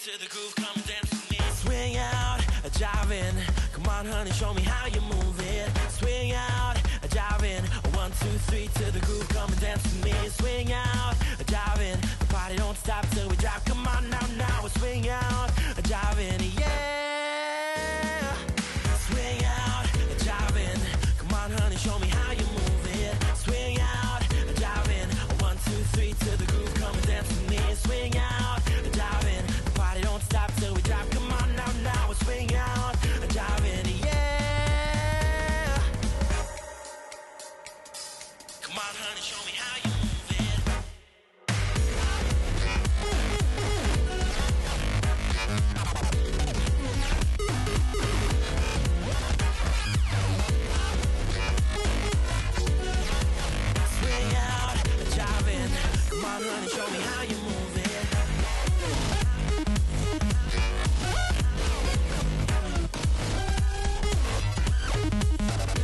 to the groove, come and dance with me. Swing out, jive in. Come on, honey, show me how you move it. Swing out, jive in. 1, 2, 3 to the groove, come and dance with me. Swing out, jive in. The party don't stop till we drop. Come on now, now. Swing out, jive in, yeah. Swing out, jive in. Come on, honey, show me how you move it. Swing out, jive in. 1, 2, 3 to the groove, come and dance with me. Swing out, jive in. The party don't stop till we drop. Come on now, now. Swing out, jive in, yeah. Come on, honey, show me how you